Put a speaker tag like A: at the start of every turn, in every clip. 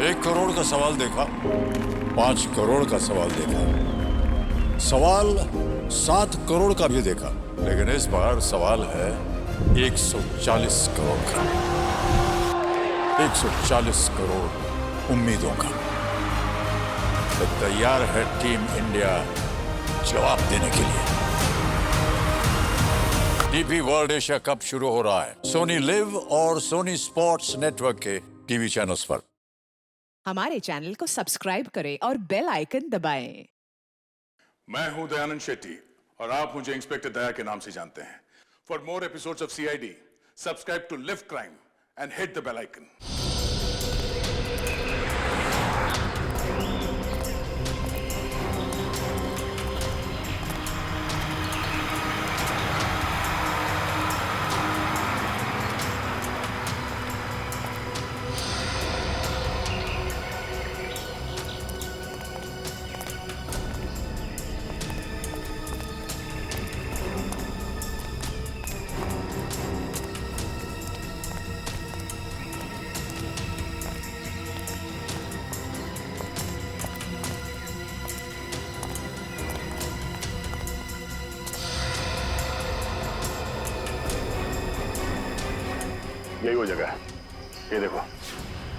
A: 1 करोड़ का सवाल देखा, 5 करोड़ का सवाल देखा, सवाल 7 करोड़ का भी देखा, लेकिन इस बार सवाल है 140 करोड़ का। 140 करोड़ उम्मीदों का। तो तैयार है टीम इंडिया जवाब देने के लिए। डीपी वर्ल्ड एशिया कप शुरू हो रहा है सोनी लिव और सोनी स्पोर्ट्स नेटवर्क के टीवी चैनल्स पर।
B: हमारे चैनल को सब्सक्राइब करें और बेल आइकन दबाएं।
C: मैं हूं दयानंद शेट्टी और आप मुझे इंस्पेक्टर दया के नाम से जानते हैं। For more episodes of CID, subscribe to Live Crime and hit the bell icon. यही वो जगह है। ये देखो,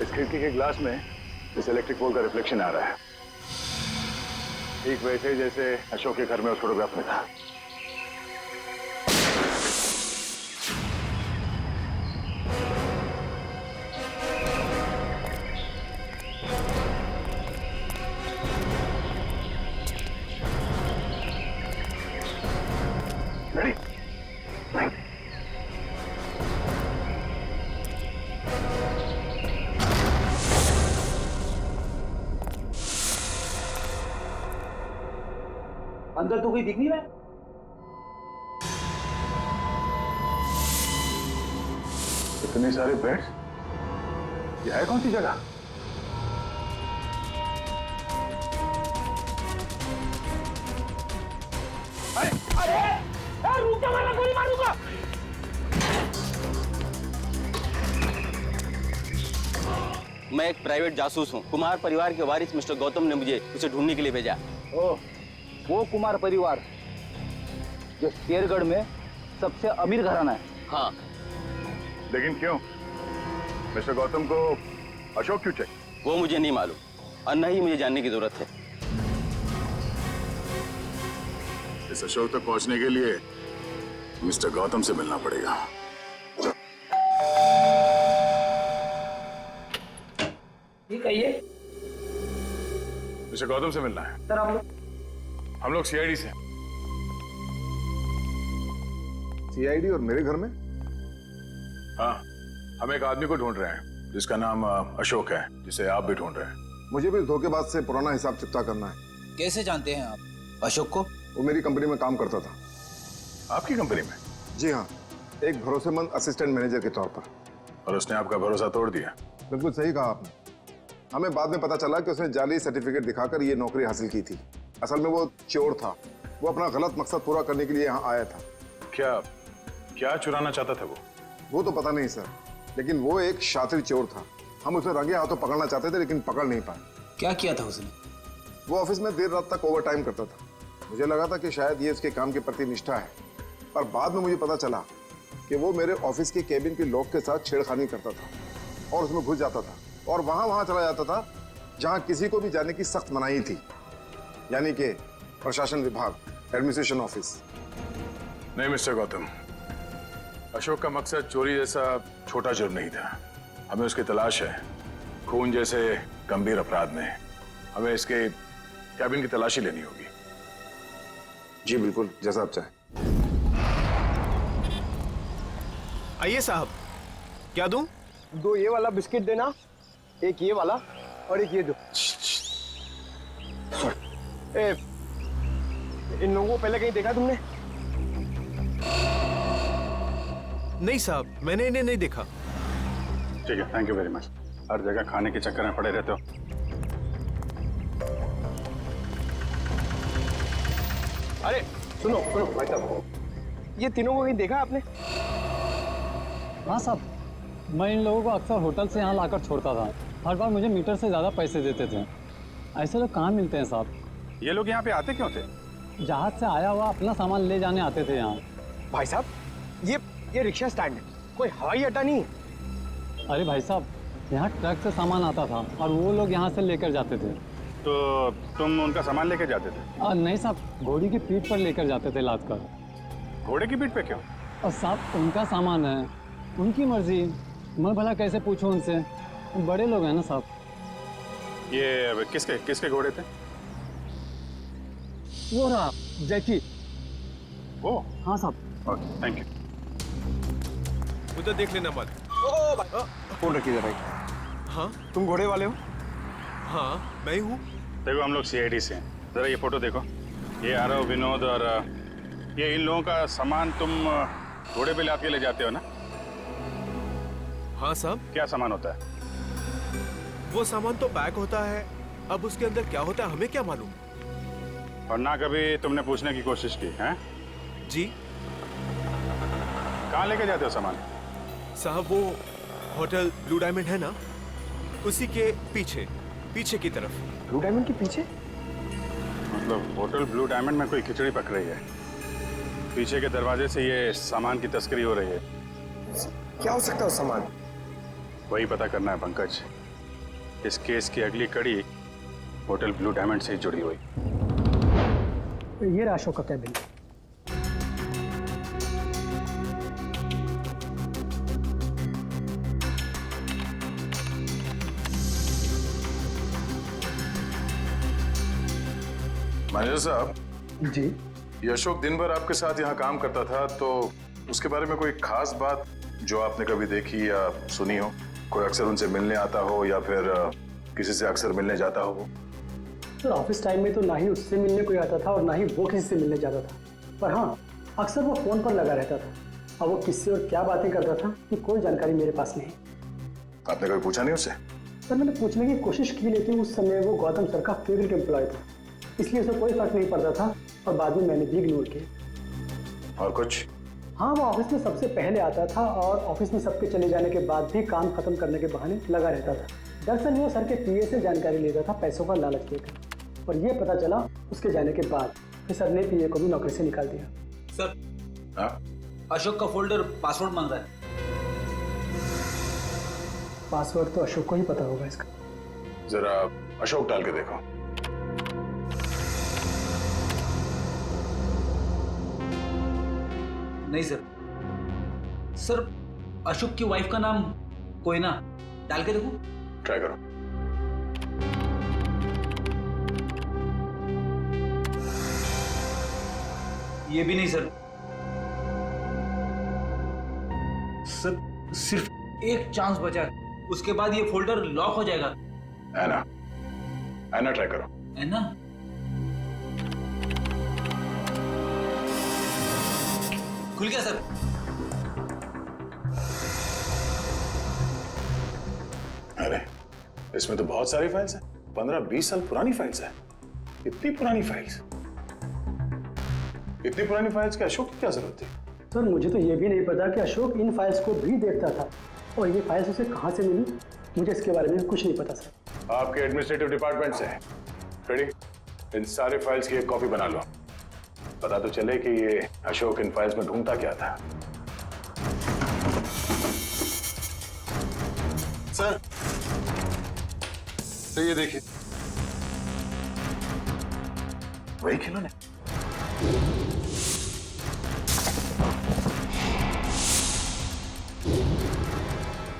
C: इस खिड़की के ग्लास में इस इलेक्ट्रिक पोल का रिफ्लेक्शन आ रहा है, ठीक वैसे जैसे अशोक के घर में उस फोटोग्राफ में था। Ready?
D: अंदर तो कोई दिख नहीं रहा है।
C: इतने सारे बेड्स, ये है कौन सी जगह?
D: अरे रुक जा, वरना गोली मारूंगा।
E: मैं एक प्राइवेट जासूस हूँ। कुमार परिवार के वारिस मिस्टर गौतम ने मुझे उसे ढूंढने के लिए भेजा।
D: ओह, वो कुमार परिवार जो शेरगढ़ में सबसे अमीर घराना है।
E: हाँ,
C: लेकिन क्यों? मिस्टर गौतम को अशोक क्यों चाहिए?
E: वो मुझे नहीं मालूम और न ही मुझे जानने की जरूरत है।
C: इस अशोक तक पहुंचने के लिए मिस्टर गौतम से मिलना पड़ेगा।
D: ये कहिए
C: मिस्टर गौतम से मिलना है।
D: सर,
C: हम लोग सीआईडी से।
F: सीआईडी और मेरे घर में?
C: हाँ, हम एक आदमी को ढूंढ रहे हैं जिसका नाम अशोक है, जिसे आप भी ढूंढ रहे हैं।
F: मुझे भी धोखेबाज से पुराना हिसाब चुकता करना है।
G: कैसे जानते हैं आप अशोक को?
F: वो मेरी कंपनी में काम करता था।
C: आपकी कंपनी में?
F: जी हाँ, एक भरोसेमंद असिस्टेंट मैनेजर के तौर पर।
C: और उसने आपका भरोसा तोड़ दिया?
F: बिल्कुल सही कहा आपने। हमें बाद में पता चला कि उसने जाली सर्टिफिकेट दिखाकर ये नौकरी हासिल की थी। असल में वो चोर था। वो अपना गलत मकसद पूरा करने के लिए यहाँ आया था।
C: क्या चुराना चाहता था
F: वो तो पता नहीं सर, लेकिन वो एक शातिर चोर था। हम उसे रंगे हाथों पकड़ना चाहते थे, लेकिन पकड़ नहीं पाए।
G: क्या किया था उसने?
F: वो ऑफिस में देर रात तक ओवर टाइम करता था। मुझे लगा था कि शायद ये उसके काम के प्रति निष्ठा है, पर बाद में मुझे पता चला कि वो मेरे ऑफिस के केबिन के लॉक के साथ छेड़खानी करता था और उसमें घुस जाता था और वहां चला जाता था जहां किसी को भी जाने की सख्त मनाही थी, यानी कि प्रशासन विभाग, एडमिनिस्ट्रेशन ऑफिस।
C: नहीं मिस्टर गौतम, अशोक का मकसद चोरी जैसा छोटा जुर्म नहीं था। हमें उसकी तलाश है। खून जैसे गंभीर अपराध में हमें इसके कैबिन की तलाशी लेनी होगी।
F: जी बिल्कुल, जैसा आप चाहें।
H: आइए साहब, क्या दूं?
D: 2 ये वाला बिस्किट देना, एक ये वाला और एक ये दो। इन लोगों को पहले कहीं देखा तुमने?
H: नहीं साहब, मैंने इन्हें नहीं देखा।
C: ठीक है, थैंक यू वेरी मच। हर जगह खाने के चक्कर में पड़े रहते हो।
D: अरे सुनो भाई साहब, ये तीनों को कहीं देखा आपने?
I: हाँ साहब, मैं इन लोगों को अक्सर होटल से यहाँ लाकर छोड़ता था। हर बार मुझे मीटर से ज़्यादा पैसे देते थे। ऐसे लोग कहाँ मिलते हैं साहब?
C: ये लोग यहाँ पे आते क्यों थे?
I: जहाज से आया हुआ अपना सामान ले जाने आते थे यहाँ।
J: भाई साहब, ये रिक्शा स्टैंड है, कोई हवाई अड्डा नहीं है।
I: अरे भाई साहब, यहाँ ट्रक से सामान आता था और वो लोग यहाँ से लेकर जाते थे।
C: तो तुम उनका सामान लेके जाते थे?
I: नहीं साहब, घोड़ी की पीठ पर लेकर जाते थे लाद कर।
C: घोड़े की पीठ पे क्यों?
I: और साहब उनका सामान है, उनकी मर्जी, मैं भला कैसे पूछूं उनसे? बड़े लोग हैं ना साहब।
C: ये किसके घोड़े थे?
I: वो रहा जैकी।
C: वो?
I: हाँ साहब।
C: Okay, thank you.
H: उधर देख लेना मत।
J: फोन रखिए भाई।
H: हाँ
J: तुम घोड़े वाले हो?
H: हाँ मैं ही हूँ।
C: देखो हम लोग सीआईडी से हैं। जरा ये फोटो देखो। ये आरव, विनोद और ये इन लोगों का सामान तुम घोड़े पे लाद के ले जाते हो ना?
H: हाँ साहब।
C: क्या सामान होता है?
H: वो सामान तो पैक होता है, अब उसके अंदर क्या होता है हमें क्या मालूम।
C: और ना कभी तुमने पूछने की कोशिश की है?
H: जी
C: कहाँ लेके जाते हो सामान?
H: साहब वो होटल ब्लू डायमंड है ना, उसी के पीछे की तरफ।
J: ब्लू डायमंड के पीछे?
C: मतलब होटल ब्लू डायमंड में कोई खिचड़ी पक रही है, पीछे के दरवाजे से ये सामान की तस्करी हो रही है।
J: क्या हो सकता है उस सामान?
C: वही पता करना है पंकज। इस केस की अगली कड़ी होटल ब्लू डायमंड से ही जुड़ी हुई।
J: ये रहा अशोक का कैबिन।
C: मैनेजर साहब
J: जी,
C: ये अशोक दिन भर आपके साथ यहाँ काम करता था, तो उसके बारे में कोई खास बात जो आपने कभी देखी या सुनी हो? कोई अक्सर उनसे मिलने आता हो या फिर किसी से अक्सर मिलने जाता हो?
J: सर ऑफिस टाइम में तो ना ही उससे मिलने कोई आता था और ना ही वो किसी से मिलने जाता था, पर हाँ अक्सर वो फोन पर लगा रहता था। अब वो किससे और क्या बातें करता था कि कोई जानकारी मेरे पास नहीं।
C: आपने कभी पूछा नहीं उससे?
J: सर मैंने पूछने की कोशिश की, लेकिन उस समय वो गौतम सर का फेवरेट एम्प्लॉय था, इसलिए उसे कोई फर्क नहीं पड़ता था और बाद में मैंने भी इग्नोर किया।
C: और कुछ?
J: हाँ, वो ऑफिस में सबसे पहले आता था और ऑफिस में सबके चले जाने के बाद भी काम खत्म करने के बहाने लगा रहता था। दरअसल वो सर के पीए से जानकारी लेता था पैसों का लालच देकर, और ये पता चला उसके जाने के बाद कि सर ने पीए को भी नौकरी से निकाल दिया।
G: सर
C: हाँ?
G: अशोक का फोल्डर पासवर्ड मांग रहा है।
J: पासवर्ड तो अशोक को ही पता होगा इसका।
C: जरा अशोक डाल के देखो।
G: नहीं सर, सर अशोक की वाइफ का नाम कोयना, डाल के देखो।
C: ट्राई करो।
G: ये भी नहीं सर। सर सिर्फ एक चांस बचा है, उसके बाद ये फोल्डर लॉक हो जाएगा।
C: ऐना ट्राई करो।
G: ऐना? खुल गया सर।
C: अरे इसमें तो बहुत सारी फाइल्स हैं, 15-20 साल पुरानी फाइल्स हैं। इतनी पुरानी फाइल्स? इतनी पुरानी फाइल्स के अशोक की क्या जरूरत थी?
J: सर मुझे तो ये भी नहीं पता कि अशोक इन फाइल्स को भी देखता था, और ये फाइल्स उसे कहाँ से मिली, मुझे इसके बारे में कुछ नहीं पता सर।
C: आपके एडमिनिस्ट्रेटिव डिपार्टमेंट से रेडी, इन सारे फाइल्स की एक कॉपी बना लो। पता तो चले कि ये अशोक इन फाइल्स में ढूंढता क्या था।
K: सर तो ये देखिए,
C: वही खिलौने।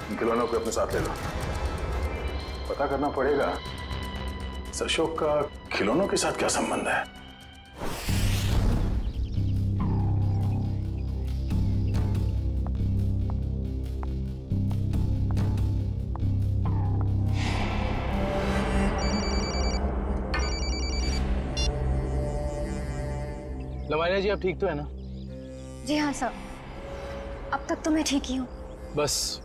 C: इन खिलौनों को अपने साथ ले लो। पता करना पड़ेगा इस अशोक का खिलौनों के साथ क्या संबंध है।
I: लमानिया जी आप ठीक तो है ना?
L: जी हाँ सर, अब तक तो मैं ठीक ही हूँ।
I: बस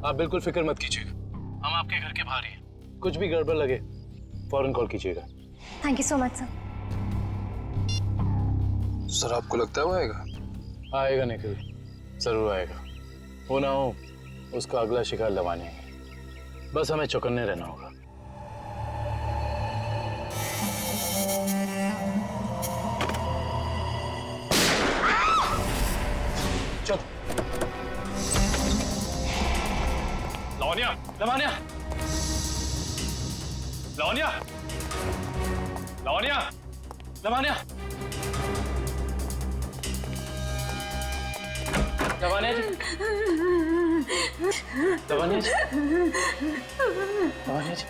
I: आप बिल्कुल फिक्र मत कीजिएगा, हम आपके घर के बाहर ही हैं। कुछ भी गड़बड़ लगे फौरन कॉल कीजिएगा।
L: Thank you so much sir.
K: Sir आपको लगता है वो आएगा?
I: आएगा निखिल, जरूर आएगा। हो ना हो उसका अगला शिकार लवानिया है। बस हमें चौकन्ने रहना होगा। चल।
M: लावण्या,
I: लवानिया,
M: लावण्या, लावण्या,
I: लवानिया, लवानिया जी, लवानिया जी, लवानिया जी।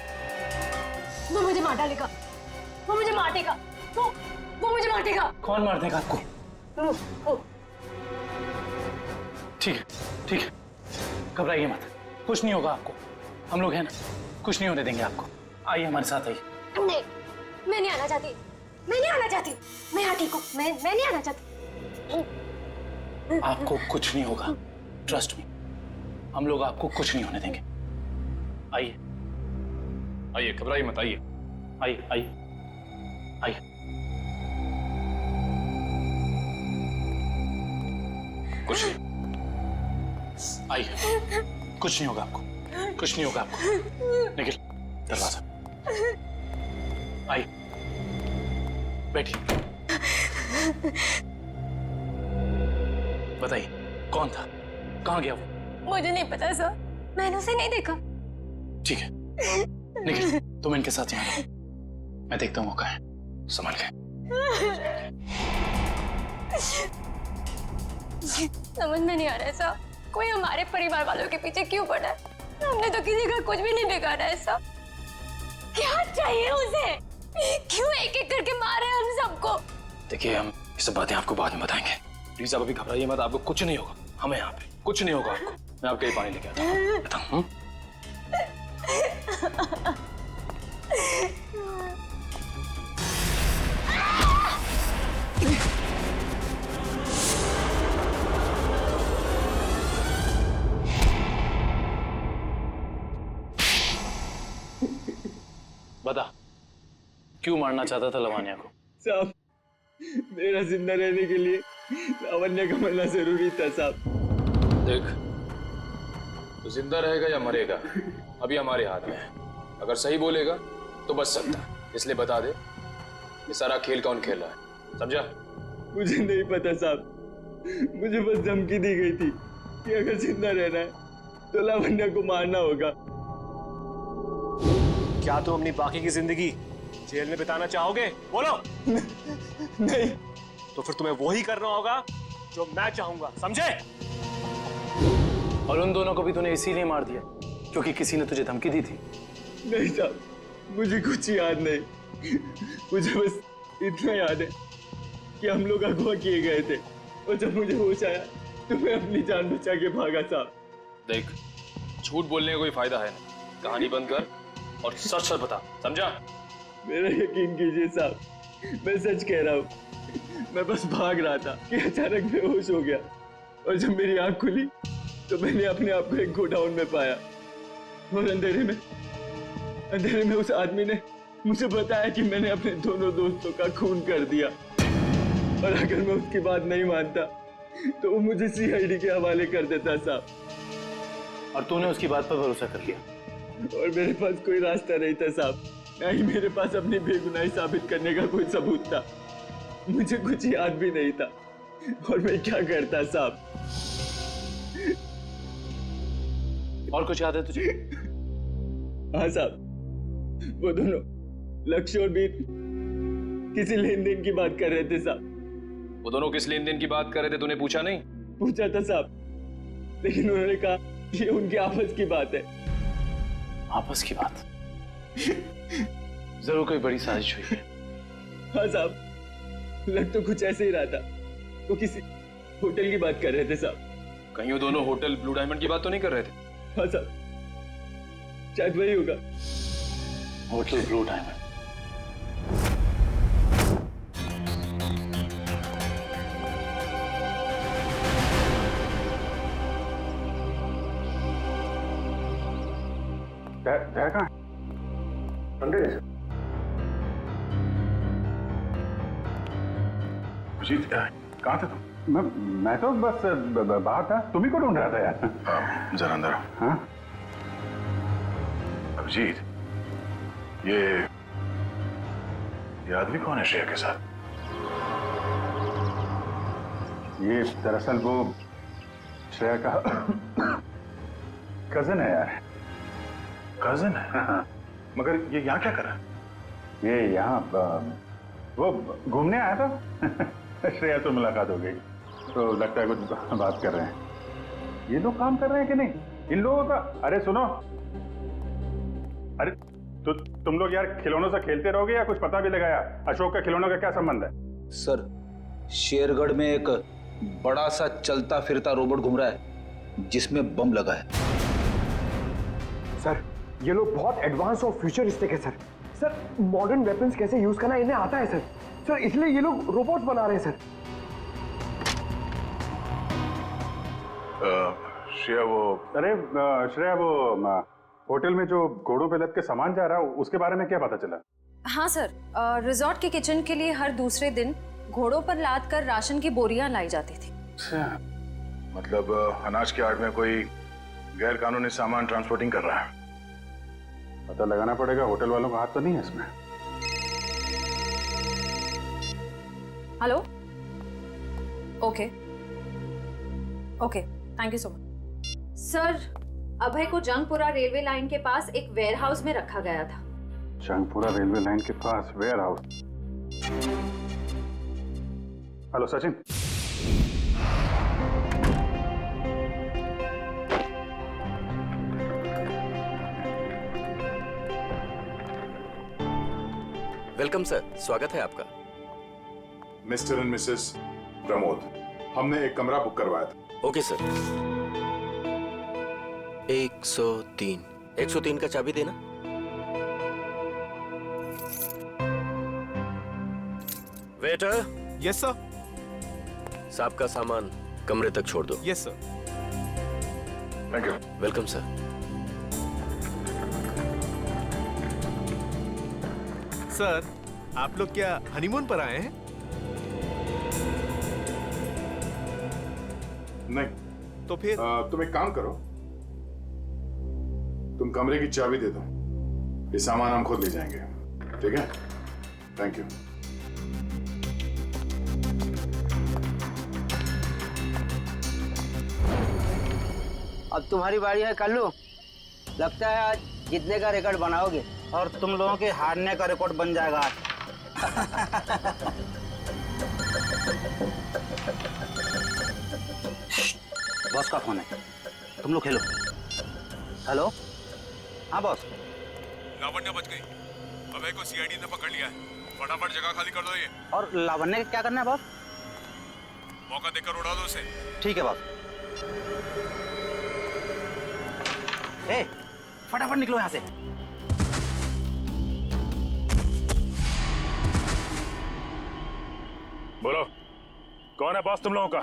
L: वो मुझे मार डालेगा, वो मुझे मार देगा, वो मुझे मार देगा।
I: कौन मार देगा आपको? ठीक है, ठीक है, घबराइए मत, कुछ नहीं होगा आपको। हम लोग हैं ना, कुछ नहीं होने देंगे आपको। आइए हमारे साथ आइए।
L: नहीं, मैं नहीं आना चाहती, मैं नहीं आना चाहती, मैं यहाँ ठीक हूँ, मैं नहीं आना चाहती।
I: आपको कुछ नहीं होगा, ट्रस्ट मी, हम लोग आपको कुछ नहीं होने देंगे। आइए,
M: आइए, घबराइए मत, आइए,
I: आइए, आइए, आइए। कुछ नहीं, आइए, कुछ नहीं होगा आपको, कुछ नहीं होगा आपको। निखिल, दरवाजा। आइए, बैठिए। बताइए, कौन था, कहाँ गया वो?
L: मुझे नहीं पता सर, मैंने उसे नहीं देखा।
I: ठीक है, निखिल, तुम इनके साथ यहाँ रहो, मैं देखता हूँ वो कहाँ है। संभाल के।
L: समझ में नहीं आ रहा है साहब, कोई हमारे परिवार वालों के पीछे क्यों पड़ा है? हमने तो किसी का कुछ भी नहीं बिगाड़ा है साहब। क्या चाहिए उसे? क्यों एक एक करके मारे हम सबको?
I: देखिए, हम ये सब बातें आपको बाद में बताएंगे। प्लीज आप अभी घबराइए मत, आपको कुछ नहीं होगा। हमें यहाँ पे कुछ नहीं होगा आपको। मैं आपके लिए पानी लेके आता हूँ। बताऊँ? बता, क्यों मारना चाहता था लवानिया को?
N: साहब, मेरा जिंदा रहने के लिए लावण्या का मरना जरूरी था साहब।
M: देख, तो जिंदा रहेगा या मरेगा अभी हमारे हाथ में है। अगर सही बोलेगा तो बच सकता है, इसलिए बता दे ये सारा खेल कौन खेल रहा है, समझा?
N: मुझे नहीं पता साहब, मुझे बस धमकी दी गई थी कि अगर जिंदा रहना है तो लावण्या को मारना होगा।
H: क्या तुम अपनी बाकी की जिंदगी जेल में बिताना चाहोगे? बोलो।
N: नहीं।
H: तो फिर तुम्हें वही करना होगा जो मैं चाहूंगा, समझे?
I: और उन दोनों को भी तूने इसीलिए मार दिया क्योंकि किसी ने तुझे धमकी दी थी?
N: नहीं साहब, मुझे कुछ याद नहीं। मुझे बस इतना याद है कि हम लोग अगवा किए गए थे और जब मुझे होश आया तो मैं अपनी जान बचा के भागा साहब।
M: देख, झूठ बोलने का कोई फायदा है नहीं, कहानी बंद कर और सच सच बता, समझा?
N: मेरा यकीन कीजिए साहब, मैं सच कह रहा हूँ। मैं बस भाग रहा था कि अचानक बेहोश हो गया और जब मेरी आंख खुली तो मैंने अपने आप को एक गोडाउन में पाया और अंधेरे में उस आदमी ने मुझे बताया कि मैंने अपने दोनों दोस्तों का खून कर दिया और अगर मैं उसकी बात नहीं मानता तो वो मुझे CID के हवाले कर देता साहब।
I: और तूने उसकी बात पर भरोसा कर लिया?
N: और मेरे पास कोई रास्ता नहीं था साहब, ना ही मेरे पास अपनी बेगुनाही साबित करने का कोई सबूत था। मुझे कुछ याद भी नहीं था और मैं क्या करता साहब।
I: और कुछ याद है तुझे?
N: हाँ साहब, वो दोनों लक्ष्य और बीर किसी लेन देन की बात कर रहे थे साहब।
M: वो दोनों किस लेन देन की बात कर रहे थे, तूने पूछा नहीं?
N: पूछा था साहब, लेकिन उन्होंने कहा कि उनकी आपस की बात है।
I: आपस की बात? जरूर कोई बड़ी साजिश हुई है।
N: हाँ साहब, लग तो कुछ ऐसे ही रहा था। वो किसी होटल की बात कर रहे थे साहब।
M: कहीं वो दोनों होटल ब्लू डायमंड की बात तो नहीं कर रहे थे?
N: हाँ साहब, शायद वही होगा।
I: Hotel blue diamond.
F: कहाँ? अंदर है।
C: अजीत, कहाँ था तुम? मैं तो बस बाहर था। तुम ही को ढूंढ रहा था यार। जरा अंदर आओ। हाँ? सुजीत, ये आदमी कौन है श्रेया के साथ?
O: ये दरअसल वो श्रेया का कजन है यार।
C: कजन है?
O: हाँ।
C: मगर ये यहाँ क्या कर रहा है?
O: ये यहाँ वो घूमने आया था। श्रेया से मुलाकात हो गई तो लगता है कुछ बात कर रहे हैं। ये लोग काम कर रहे हैं कि नहीं इन लोगों का? अरे सुनो, अरे तो तुम लोग यार खिलौनों से खेलते रहोगे या कुछ पता भी लगाया? अशोक का खिलौनों का क्या संबंध है?
D: सर, शेरगढ़ में एक बड़ा सा चलता फिरता रोबोट घूम रहा है जिसमें बम लगा है।
P: सर, ये लोग बहुत एडवांस और फ्यूचरिस्टिक है सर। सर, मॉडर्न वेपन्स कैसे यूज करना इन्हें आता है सर। सर, इसलिए ये लोग रोबोट बना रहे हैं सर।
C: श्रेया
O: वो होटल में जो घोड़ों पे लद के सामान जा रहा है उसके बारे में क्या पता चला?
Q: हाँ सर, रिजॉर्ट के किचन के लिए हर दूसरे दिन घोड़ों पर लाद कर राशन की बोरियां लाई जाती थी।
C: मतलब अनाज के आड़ में कोई गैर कानूनी सामान ट्रांसपोर्टिंग कर रहा है।
O: पता लगाना पड़ेगा, होटल वालों का हाथ तो नहीं है इसमें।
Q: Hello, okay, thank you so much. Sir, Abhay को जंगपुरा रेलवे लाइन के पास एक वेयरहाउस में रखा गया था।
O: जंगपुरा रेलवे लाइन के पास warehouse? Hello Sachin.
H: Welcome sir, स्वागत है आपका।
F: मिस्टर एंड मिसेस प्रमोद, हमने एक कमरा बुक करवाया था।
H: Okay sir. 103 का चाबी देना। वेटर।
R: Yes sir.
H: साहब का सामान कमरे तक छोड़ दो।
R: Yes sir.
C: Thank you.
H: Welcome sir.
R: Sir, आप लोग क्या हनीमून पर आए हैं?
F: नहीं।
R: तो फिर
F: तुम एक काम करो, तुम कमरे की चाबी दे दो, ये सामान हम खुद ले जाएंगे। ठीक है? Thank you.
S: अब तुम्हारी बारी है कल्लू। लगता है आज जीतने का रिकॉर्ड बनाओगे और तुम लोगों के हारने का रिकॉर्ड बन जाएगा आज। बॉस का फोन है, तुम लोग खेलो। हेलो, हाँ बॉस।
R: लावण्य बच गई। अभय को सीआईडी ने पकड़ लिया है। फटाफट जगह खाली कर दो ये।
S: और लावण्य क्या करना है बॉस?
R: मौका देकर उड़ा दो उसे।
S: ठीक है बॉस। ए, फटाफट निकलो यहाँ से।
O: बोलो, कौन है बॉस तुम लोगों का?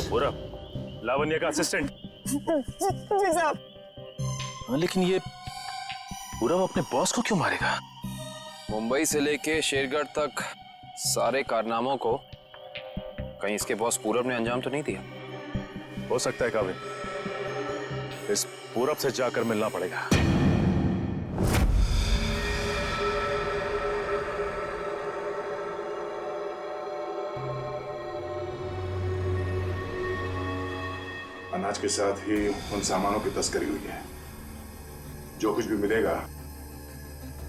O: पूरब, लावण्य का असिस्टेंट।
M: जी साहब।
T: लेकिन ये पूरब अपने बॉस को क्यों मारेगा?
M: मुंबई से लेके शेरगढ़ तक सारे कारनामों को कहीं इसके बॉस पूरब ने अंजाम तो नहीं दिया?
O: हो सकता है काबिल, इस पूरब से जाकर मिलना पड़ेगा।
F: अनाज के साथ ही उन सामानों की तस्करी हुई है। जो कुछ भी मिलेगा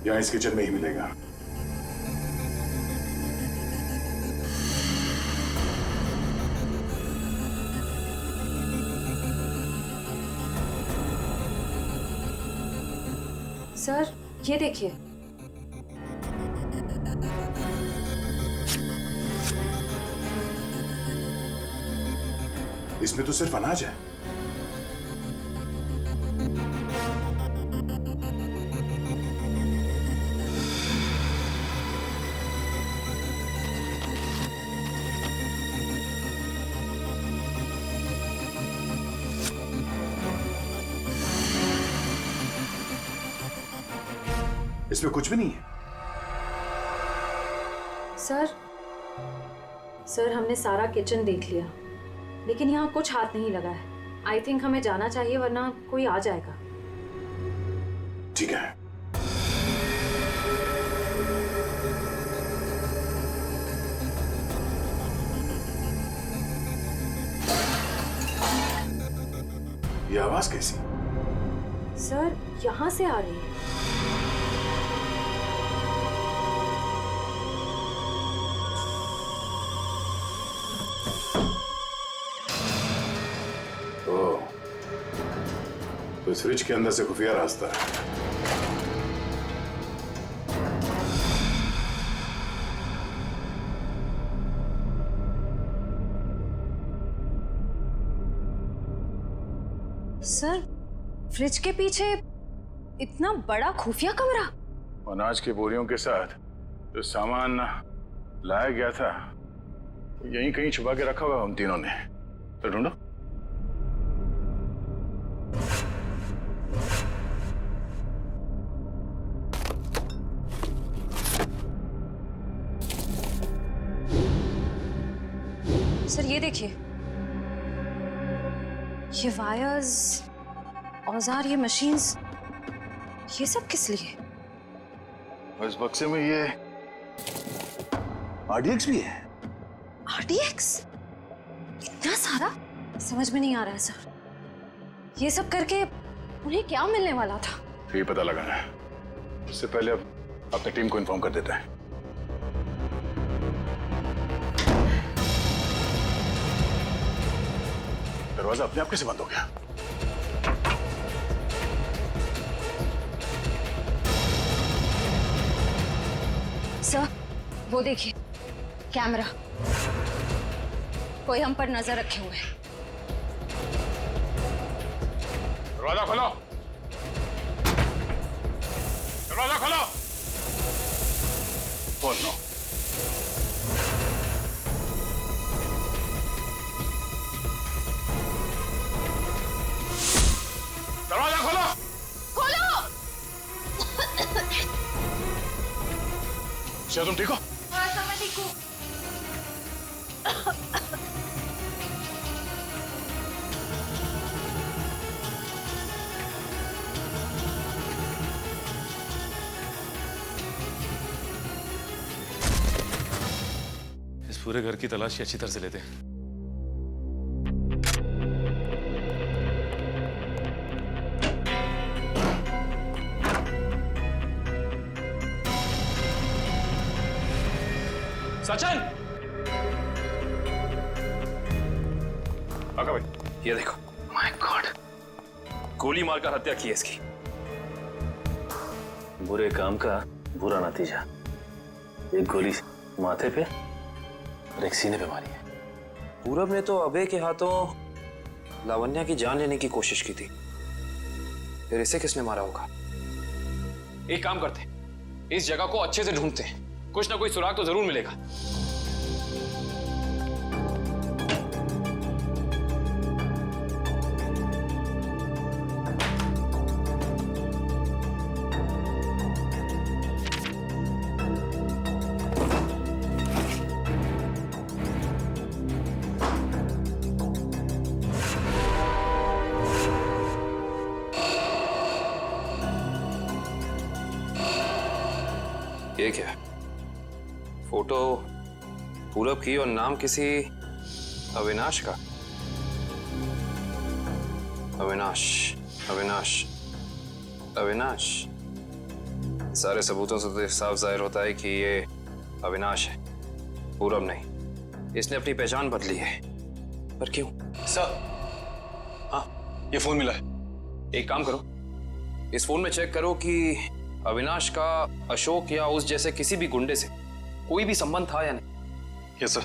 F: यहाँ इस किचन में ही मिलेगा।
Q: सर, ये देखिए।
F: इसमें तो सिर्फ अनाज है। इसमें कुछ भी नहीं है।
Q: सर, हमने सारा किचन देख लिया, लेकिन यहाँ कुछ हाथ नहीं लगा है। आई थिंक हमें जाना चाहिए वरना कोई आ जाएगा।
C: ठीक है। ये आवाज कैसी?
Q: सर यहाँ से आ रही है।
C: ओह, तो इस फ्रिज के अंदर से खुफिया रास्ता है।
Q: सर फ्रिज के पीछे इतना बड़ा खुफिया कमरा?
C: अनाज की बोरियों के साथ जो सामान लाया गया था यहीं कहीं छुपा के रखा हुआ उन तीनों ने। तो ढूंढो।
Q: सर ये देखिए, ये वायर्स, औजार, ये मशीन्स, ये सब किस लिए?
C: और इस बक्से में ये RDX भी है।
Q: RDX? इतना सारा? समझ में नहीं आ रहा है सर। ये सब करके उन्हें क्या मिलने वाला था?
C: ये पता लगाना है। इससे पहले अब अपनी टीम को इन्फॉर्म कर देते हैं। दरवाजा अपने आप कैसे बंद हो गया?
Q: सर वो देखिए, कैमरा, कोई हम पर नजर रखे हुए है।
C: दरवाजा खोलो, दरवाजा खोलो। खोलो। दरवाजा खोलो।
L: खोलो।
C: क्या तुम ठीक हो?
L: हाँ सर मैं ठीक हूँ।
T: इस पूरे घर की तलाशी अच्छी तरह से लेते हैं।
M: सचिन!
C: आका भाई,
M: ये देखो। माय गॉड, गोली मारकर हत्या की है इसकी।
T: बुरे काम का बुरा नतीजा। एक गोली माथे पे और एक सीने पे मारी है।
M: पूरब ने तो अभय के हाथों लावण्या की जान लेने की कोशिश की थी, फिर इसे किसने मारा होगा? एक काम करते हैं, इस जगह को अच्छे से ढूंढते हैं, कुछ ना कोई सुराग तो जरूर मिलेगा। ये क्या? फोटो पूरब की और नाम किसी अविनाश का। अविनाश, अविनाश, अविनाश। सारे सबूतों से तो साफ जाहिर होता है कि ये अविनाश है, पूरब नहीं। इसने अपनी पहचान बदली है, पर क्यों?
T: सर, हाँ, ये फोन मिला है।
M: एक काम करो, इस फोन में चेक करो कि अविनाश का अशोक या उस जैसे किसी भी गुंडे से कोई भी संबंध था या नहीं।
T: Yes sir.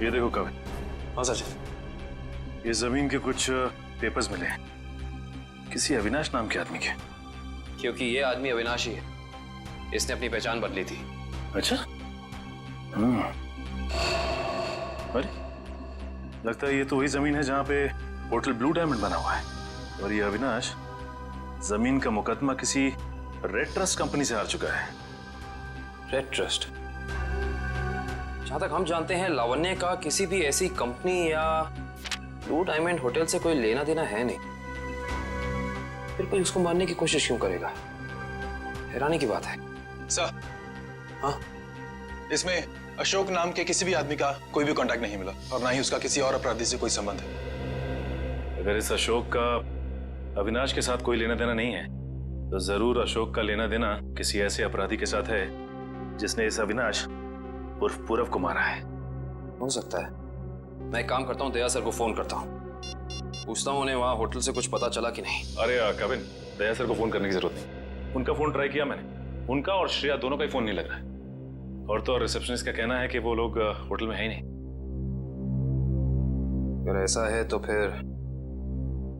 O: ये देखो कवि।
M: हाँ सर।
O: ये जमीन के कुछ पेपर्स मिले हैं, किसी अविनाश नाम के आदमी के।
M: क्योंकि ये आदमी अविनाश ही है, इसने अपनी पहचान बदली थी।
O: अच्छा। अरे लगता है ये तो वही जमीन है जहां पे होटल ब्लू डायमंड बना हुआ है, और ये अविनाश जमीन का मुकदमा किसी
T: रेड ट्रस्ट कंपनी से हार चुका है।
M: Red trust? जहां तक हम जानते हैं लावण्य का किसी भी ऐसी कंपनी या ब्लू डायमंड होटल से कोई लेना देना है नहीं, फिर कोई उसको मारने की कोशिश क्यों करेगा? हैरानी की बात है।
K: सर,
M: हाँ,
K: इसमें अशोक नाम के किसी भी आदमी का कोई भी कांटेक्ट नहीं मिला और ना ही उसका किसी और अपराधी से कोई संबंध है।
T: अगर इस अशोक का अविनाश के साथ कोई लेना देना नहीं है तो जरूर अशोक का लेना देना किसी ऐसे अपराधी के साथ है जिसने इस अविनाश उर्फ पूरव को मारा है।
M: हो सकता है। मैं एक काम करता हूँ, दया सर को फोन करता हूँ, पूछता हूँ उन्हें वहाँ होटल से कुछ पता चला कि नहीं।
T: अरे कविन, दया सर को फोन करने की जरूरत नहीं। उनका फोन ट्राई किया मैंने, उनका और श्रेया दोनों का ही फोन नहीं लग रहा है। और तो और रिसेप्शनिस्ट का कहना है कि वो लोग होटल में है ही नहीं।
M: अगर ऐसा है तो फिर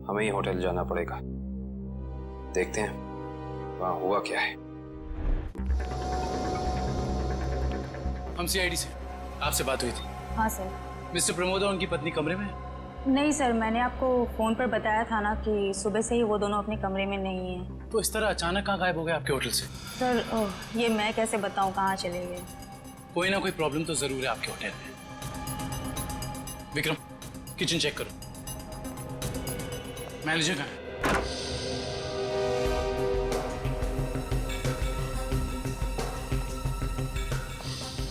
M: हमें ही होटल जाना पड़ेगा। देखते हैं वहाँ हुआ क्या है।
I: हम सीआईडी से, आपसे बात हुई थी।
Q: हाँ सर।
I: मिस्टर प्रमोद और उनकी पत्नी कमरे में?
Q: नहीं सर, मैंने आपको फोन पर बताया था ना कि सुबह से ही वो दोनों अपने कमरे में नहीं हैं।
I: तो इस तरह अचानक कहाँ गायब हो गए आपके होटल से?
Q: सर ये मैं कैसे बताऊं कहाँ चले गए।
I: कोई ना कोई प्रॉब्लम तो जरूर है आपके होटल में। विक्रम, किचन चेक करो। मैनेजर कहाँ है?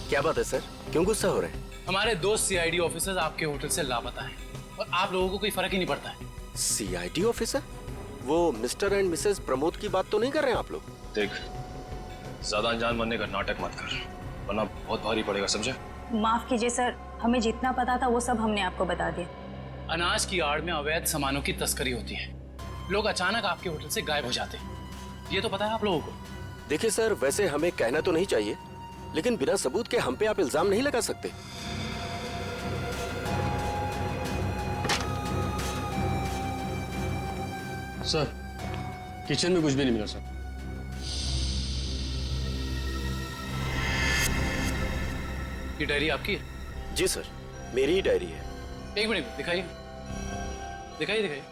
U: क्या बात है सर, क्यों गुस्सा हो रहे हैं?
I: हमारे दो सीआईडी ऑफिसर्स आपके होटल से लापता हैं और आप लोगों को कोई फर्क ही नहीं पड़ता है।
U: CID officer? वो मिस्टर एंड मिसेस प्रमोद की बात तो नहीं कर रहे हैं आप लोग?
M: देख, ज्यादा अनजान बनने का नाटक मत कर, वरना बहुत भारी पड़ेगा, समझे?
Q: माफ कीजिए सर, हमें जितना पता था वो सब हमने आपको बता दिया।
I: अनाज की आड़ में अवैध सामानों की तस्करी होती है। लोग अचानक आपके होटल से गायब हो जाते हैं, ये तो पता है आप लोगों को।
U: देखिए सर, वैसे हमें कहना तो नहीं चाहिए, लेकिन बिना सबूत के हम पे आप इल्जाम नहीं लगा सकते।
V: सर, किचन में कुछ भी नहीं मिला सर।
I: ये डायरी आपकी है?
U: जी सर, मेरी ही डायरी है।
I: एक मिनट दिखाइए, दिखाइए दिखाइए।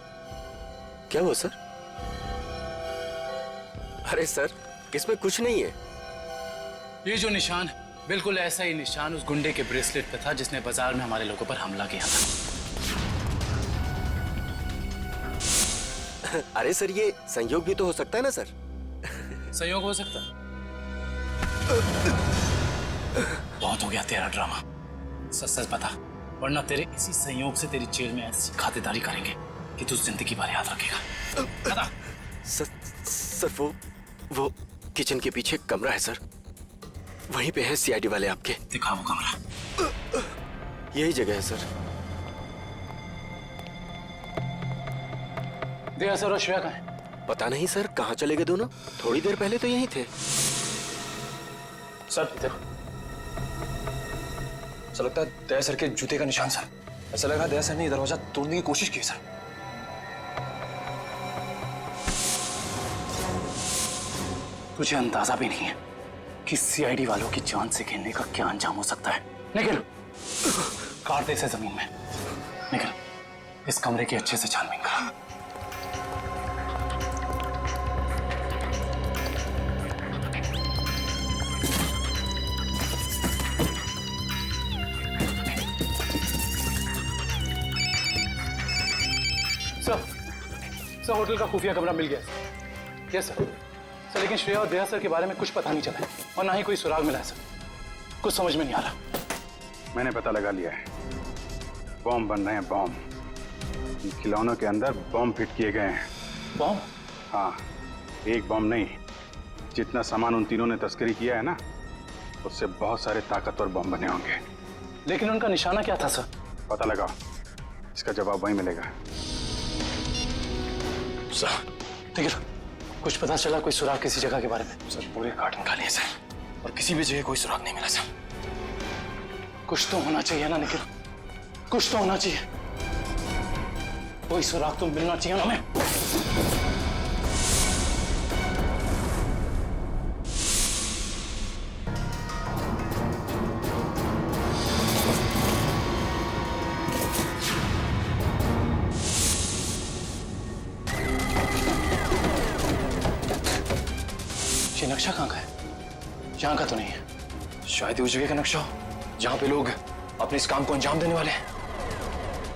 U: क्या हुआ सर? अरे सर, इसमें कुछ नहीं है।
I: ये जो निशान है, बिल्कुल ऐसा ही निशान उस गुंडे के ब्रेसलेट पे था जिसने बाजार में हमारे लोगों पर हमला किया था।
U: अरे सर, ये संयोग भी तो हो सकता है ना सर?
I: संयोग हो सकता है? बहुत हो गया तेरा ड्रामा, सच सच बता, वरना तेरे इसी संयोग से तेरी जेल में ऐसी खातिरदारी करेंगे कि तू जिंदगी भर याद रखेगा। बता।
U: सर वो किचन के पीछे कमरा है सर, वहीं पे है सीआईडी वाले आपके।
I: दिखा वो कमरा।
U: यही जगह है सर।
I: दया सर और श्रेया कहाँ है?
U: पता नहीं सर, कहाँ चले गए दोनों? थोड़ी देर पहले तो यहीं थे।
M: सर इधर, ऐसा लगता है दया सर के जूते का निशान सर। ऐसा लग रहा है दया सर ने दरवाजा तोड़ने की कोशिश की सर।
I: तुझे अंदाजा भी नहीं है कि सीआईडी वालों की जान से खेलने का क्या अंजाम हो सकता है। निकल, काट दे इसे जमीन में। निकल, इस कमरे की अच्छे से छानबीन कर। सर, होटल का खुफिया कमरा मिल गया। Yes sir. सर, लेकिन श्रेया और दया सर के बारे में कुछ पता नहीं चला है और ना ही कोई सुराग मिला है सर। कुछ समझ में नहीं आ रहा।
O: मैंने पता लगा लिया है, बॉम्ब बन रहे हैं, बॉम्ब। इन खिलौनों के अंदर बॉम्ब फिट किए गए हैं।
I: बॉम्ब?
O: हाँ, एक बॉम्ब नहीं, जितना सामान उन तीनों ने तस्करी किया है ना, उससे बहुत सारे ताकतवर बॉम्ब बने होंगे।
I: लेकिन उनका निशाना क्या था सर?
O: पता लगाओ, इसका जवाब वहीं मिलेगा।
I: सर, ठीक है, कुछ पता चला कोई सुराग किसी जगह के बारे में?
M: सर, पूरे कार्टन खाली है सर, और किसी भी जगह कोई सुराग नहीं मिला सर।
I: कुछ तो होना चाहिए ना निखिल, कुछ तो होना चाहिए। कोई सुराग तो मिलना चाहिए ना हमें। नक्शा कहाँ का है? यहाँ का तो नहीं है। शायद उस जगह का नक्शा हो जहाँ पे लोग अपने इस काम को अंजाम देने वाले हैं,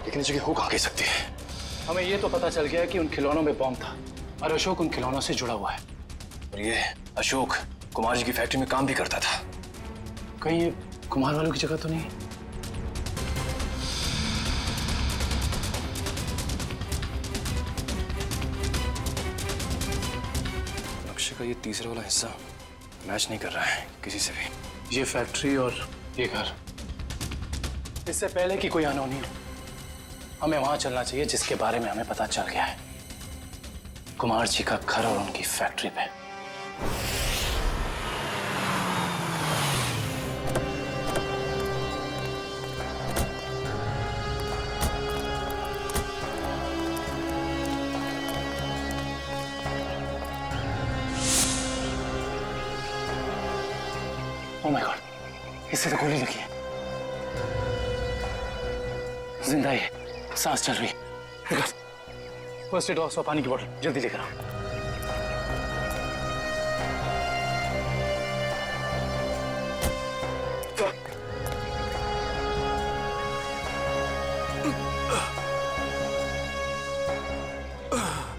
I: लेकिन इस जगह हो कहाँ कह सकती है। हमें ये तो पता चल गया कि उन खिलौनों में बॉम्ब था और अशोक उन खिलौनों से जुड़ा हुआ है। और ये अशोक कुमार जी की फैक्ट्री में काम भी करता था। कहीं ये कुमार वालों की जगह तो नहीं? नक्शे का ये तीसरा वाला हिस्सा मैच नहीं कर रहा है किसी से भी। ये फैक्ट्री और ये घर, इससे पहले कि कोई अनहोनी हो हमें वहां चलना चाहिए जिसके बारे में हमें पता चल गया है, कुमार जी का घर और उनकी फैक्ट्री पे। ओह माय गॉड, इससे तो गोली लगी है। जिंदा है, सांस चल रही है। फर्स्ट एड बॉक्स और पानी की बोतल जल्दी लेकर आओ।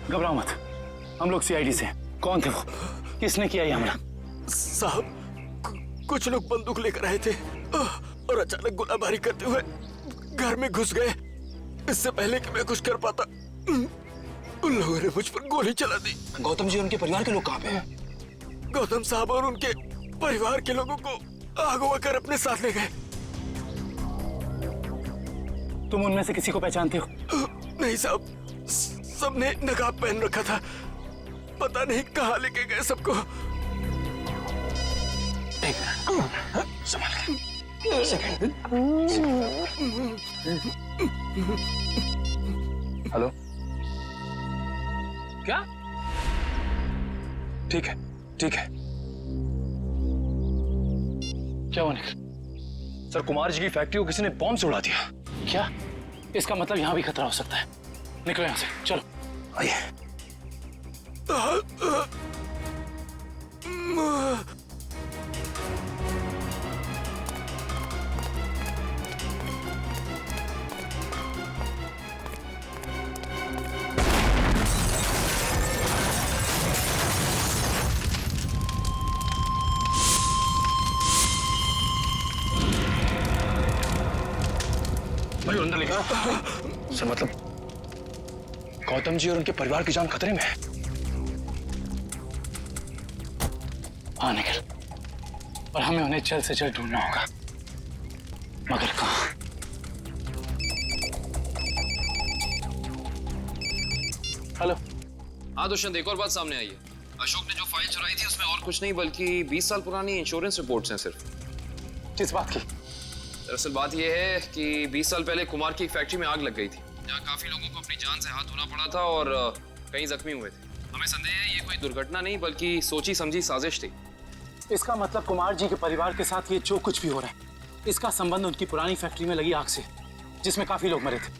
I: घबराओ मत, हम लोग सीआईडी से। कौन थे वो? किसने किया ये हमला?
U: साहब, कुछ लोग बंदूक लेकर आए थे और अचानक गोलाबारी करते हुए घर में घुस गए। इससे पहले कि मैं कुछ कर पाता उन लोगों ने मुझ पर गोली चला दी।
I: गौतम जी और उनके परिवार के लोग कहाँ पे हैं?
U: गौतम साहब और उनके परिवार के लोगों को अगवा कर अपने साथ ले गए।
I: तुम उनमें से किसी को पहचानते हो?
U: नहीं साहब, सबने नकाब पहन रखा था। पता नहीं कहाँ लेके गए सबको।
I: संभाल के। हेलो,
M: क्या?
I: ठीक है, ठीक है। क्या हुआ निखिल? सर, कुमार जी की फैक्ट्री को किसी ने बॉम्ब से उड़ा दिया। क्या? इसका मतलब यहाँ भी खतरा हो सकता है। निकलो यहाँ से, चलो। आइए। भाई अंदर लेकर। सर, मतलब गौतम जी और उनके परिवार की जान खतरे में है। हाँ निखिल, और हमें उन्हें जल्द से जल्द ढूंढना होगा, मगर कहाँ? हेलो।
A: हाँ दुष्यंत, एक और बात सामने आई है। अशोक ने जो फाइल चुराई थी उसमें और कुछ नहीं बल्कि 20 साल पुरानी इंश्योरेंस रिपोर्ट्स हैं सिर्फ।
I: किस बात की?
A: दरअसल बात यह है कि 20 साल पहले कुमार की एक फैक्ट्री में आग लग गई थी, जहाँ काफी लोगों को अपनी जान से हाथ धोना पड़ा था और कई जख्मी हुए थे। हमें संदेह है ये कोई दुर्घटना नहीं बल्कि सोची समझी साजिश थी।
I: इसका मतलब कुमार जी के परिवार के साथ ये जो कुछ भी हो रहा है, इसका संबंध उनकी पुरानी फैक्ट्री में लगी आग से, जिसमें काफी लोग मरे थे।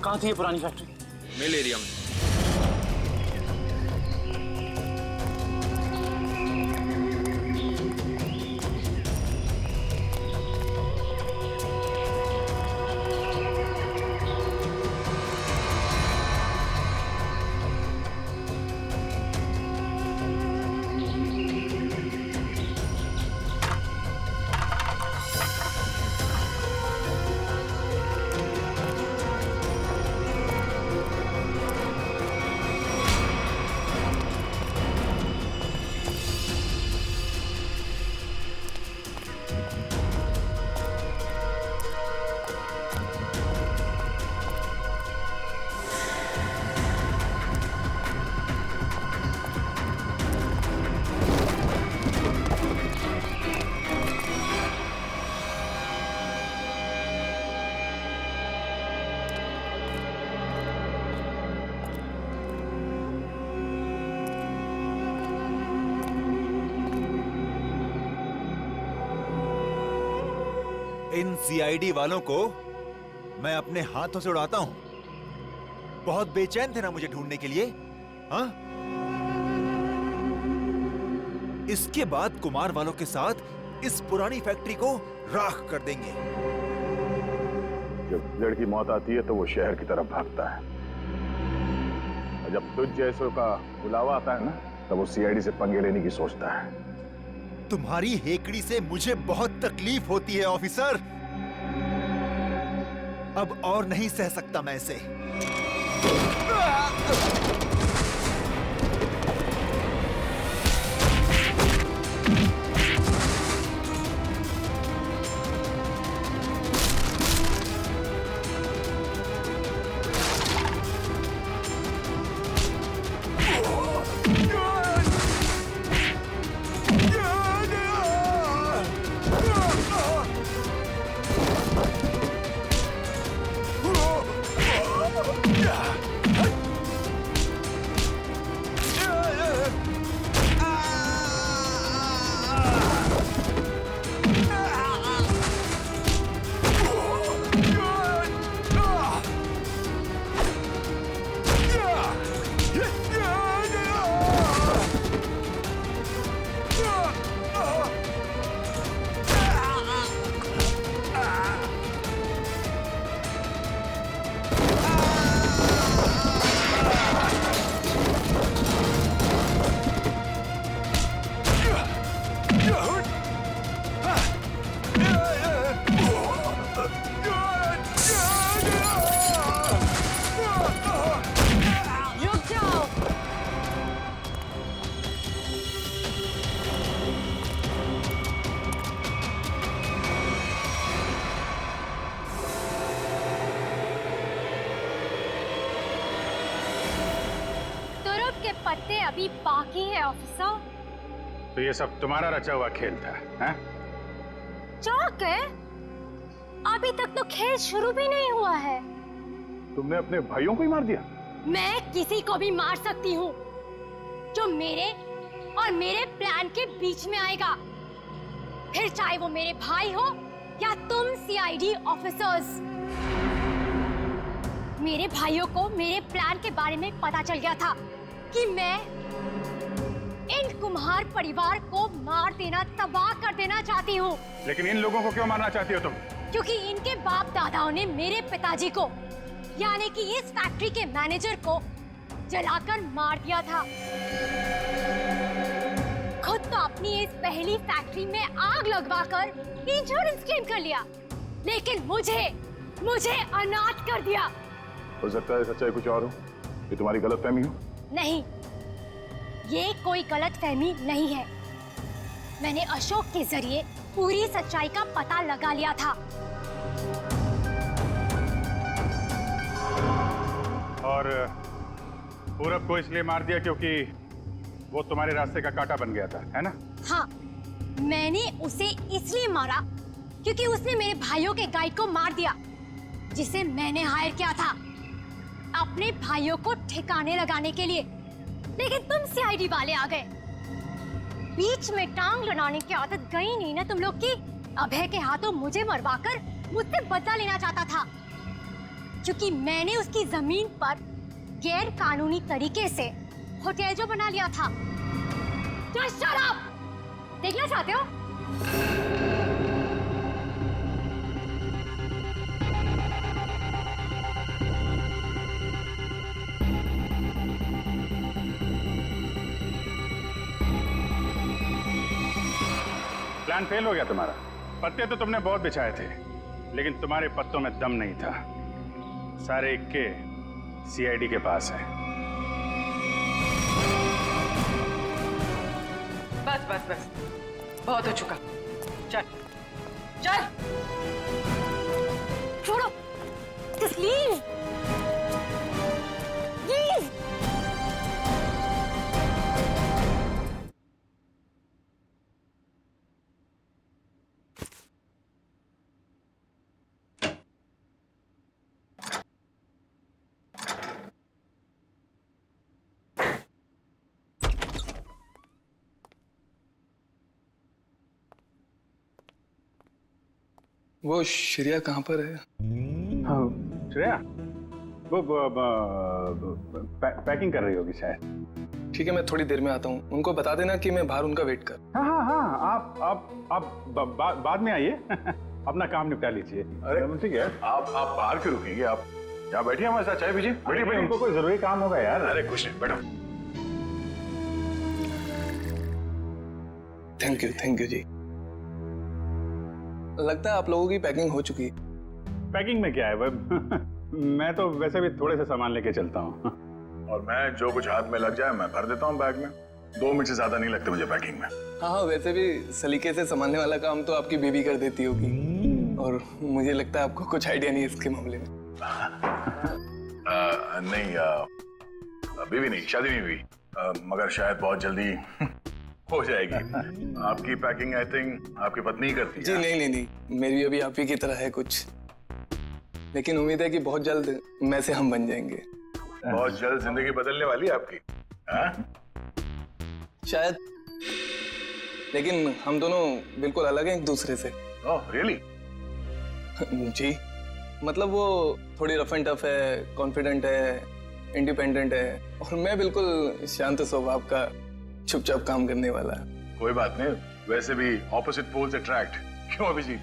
I: कहाँ थी ये पुरानी फैक्ट्री?
A: मिल एरिया में।
R: इन सीआईडी वालों को मैं अपने हाथों से उड़ाता हूं। बहुत बेचैन थे ना मुझे ढूंढने के लिए, हाँ?
B: इसके बाद कुमार वालों के साथ इस पुरानी फैक्ट्री को राख कर देंगे।
C: जब गिदड़ की मौत आती है तो वो शहर की तरफ भागता है, और जब तुझ जैसों का बुलावा आता है ना, तब वो सीआईडी से पंगे लेने की सोचता है।
B: तुम्हारी हेकड़ी से मुझे बहुत तकलीफ होती है ऑफिसर। अब और नहीं सह सकता मैं इसे।
L: पत्ते अभी बाकी है ऑफिसर।
O: तो ये सब तुम्हारा रचा हुआ खेल था, हैं?
L: चौक है, अभी तक तो खेल शुरू भी नहीं हुआ है।
C: तुमने अपने भाइयों को ही मार दिया?
L: मैं किसी को भी मार सकती हूँ जो मेरे और मेरे प्लान के बीच में आएगा, फिर चाहे वो मेरे भाई हो या तुम सीआईडी ऑफिसर्स। मेरे भाइयों को मेरे प्लान के बारे में पता चल गया था कि मैं इन कुम्हार परिवार को मार देना, तबाह कर देना चाहती हूँ।
O: लेकिन इन लोगों को क्यों मारना चाहती हो तुम?
L: क्योंकि इनके बाप दादाओं ने मेरे पिताजी को, यानी कि इस फैक्ट्री के मैनेजर को जलाकर मार दिया था। खुद तो अपनी इस पहली फैक्ट्री में आग लगवाकर इंश्योरेंस क्लेम कर लिया, लेकिन मुझे अनाथ कर दिया।
C: हो सकता है सच्चाई कुछ और हो, ये तुम्हारी गलतफहमी हो।
L: नहीं, ये कोई गलतफहमी नहीं है। मैंने अशोक के जरिए पूरी सच्चाई का पता लगा लिया था।
O: और पूरब को इसलिए मार दिया क्योंकि वो तुम्हारे रास्ते का कांटा बन गया था, है ना?
L: हाँ, मैंने उसे इसलिए मारा क्योंकि उसने मेरे भाइयों के गाइड को मार दिया, जिसे मैंने हायर किया था अपने भाइयों को ठिकाने लगाने के लिए। लेकिन तुम सीआईडी वाले आ गए, बीच में टांग लड़ाने की आदत गई नहीं ना तुम लोग की। अभय के हाथों मुझे मरवाकर मुझसे बदला लेना चाहता था, क्योंकि मैंने उसकी जमीन पर गैर कानूनी तरीके से होटल जो बना लिया था। Just shut up! देखना चाहते हो?
O: प्लान फेल हो गया तुम्हारा। पत्ते तो तुमने बहुत बिछाए थे, लेकिन तुम्हारे पत्तों में दम नहीं था। सारे इक्के सीआईडी के पास है।
E: बस बस बस, बहुत हो चुका। चल चल,
L: छोड़ो, just leave. Leave.
K: वो श्रेया कहाँ पर है?
O: हाँ, श्रेया वो पैकिंग कर रही होगी शायद।
K: ठीक है, मैं थोड़ी देर में आता हूँ। उनको बता देना कि मैं बाहर उनका वेट कर।
O: हाँ हाँ हाँ, आप बाद में आइए। अपना काम निपटा लीजिए।
C: अरे ठीक है, आप बाहर क्यों रुकेंगे? आप यहाँ बैठिए, हमारे साथ चाय पीजिए। बैठिए बैठिए,
O: उनको कोई जरूरी काम होगा यार।
C: अरे कुछ नहीं, बैठो।
K: थैंक यू जी। लगता है आप लोगों की पैकिंग हो चुकी है।
O: पैकिंग में क्या है मैं तो वैसे भी थोड़े से सामान लेके चलता हूँ।
C: और मैं जो कुछ हाथ में लग जाए मैं भर देता हूँ बैग में। 2 मिनट से ज्यादा नहीं लगते मुझे पैकिंग में।
K: हाँ, वैसे भी सलीके से संभालने वाला काम तो आपकी बीबी कर देती होगी, और मुझे लगता है आपको कुछ आइडिया नहीं है इसके मामले में।
C: नहीं, बीवी नहीं, शादी नहीं हुई, मगर शायद बहुत जल्दी हो जाएगी। आपकी पैकिंग आई थिंक आपकी पत्नी ही करती है।
K: जी नहीं, मेरी अभी आप ही की तरह है कुछ, लेकिन उम्मीद है कि बहुत जल्द मैं से हम बन जाएंगे।
C: बहुत जल्द जिंदगी बदलने वाली है आपकी।
K: शायद, लेकिन हम दोनों बिल्कुल अलग हैं एक दूसरे से।
C: Oh really?
K: जी, मतलब वो थोड़ी रफ एंड टफ है, कॉन्फिडेंट है, इंडिपेंडेंट है, और मैं बिल्कुल शांत स्वभाव का, चुपचाप काम करने वाला।
C: कोई बात नहीं, वैसे भी ऑपोजिट पोल्स अट्रैक्ट, क्यों अभिजीत?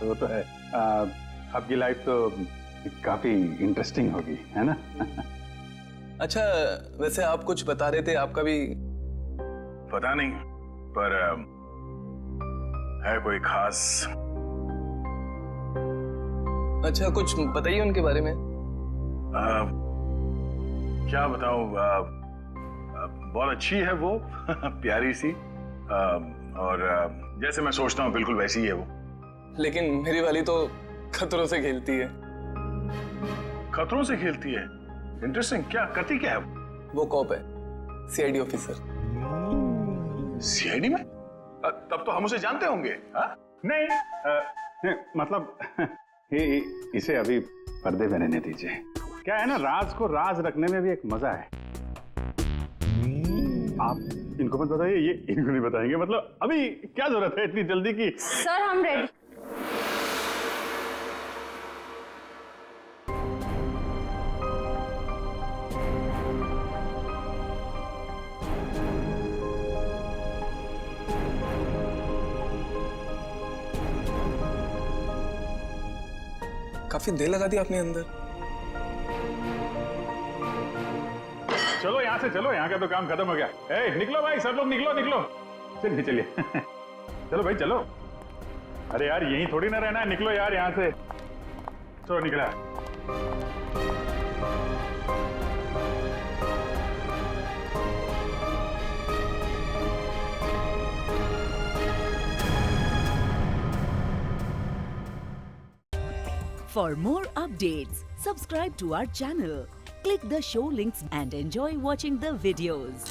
O: वो तो है। आपकी लाइफ तो काफी इंटरेस्टिंग होगी, है ना?
K: अच्छा, वैसे आप कुछ बता रहे थे, आपका भी
C: पता नहीं, पर है कोई खास?
K: अच्छा, कुछ बताइए उनके बारे में।
C: क्या बताऊं, बहुत अच्छी है वो। प्यारी सी, और जैसे मैं सोचता हूँ बिल्कुल वैसी ही है वो।
K: लेकिन मेरी वाली तो खतरों से खेलती है।
C: खतरों से खेलती है? इंटरेस्टिंग। क्या करती क्या है
K: वो? कॉप है, सीआईडी ऑफिसर।
C: सीआईडी में? तब तो हम उसे जानते होंगे।
O: नहीं, मतलब इसे अभी पर्दे में रहने दीजिए। क्या है ना, राज को राज रखने में भी एक मजा है। आप इनको मत बताइए, ये इनको नहीं बताएंगे। मतलब अभी क्या जरूरत है इतनी जल्दी की?
Q: सर हम रेडी।
K: काफी देर लगा दी आपने अंदर।
O: चलो यहाँ से चलो, यहाँ का तो काम खत्म हो गया। निकलो भाई, सब लोग निकलो निकलो। चलिए चलिए चलो भाई चलो। अरे यार यहीं थोड़ी ना रहना है, निकलो यार यहाँ से। चलो निकला।
G: For more updates, subscribe to our channel, click the show links and enjoy watching the videos.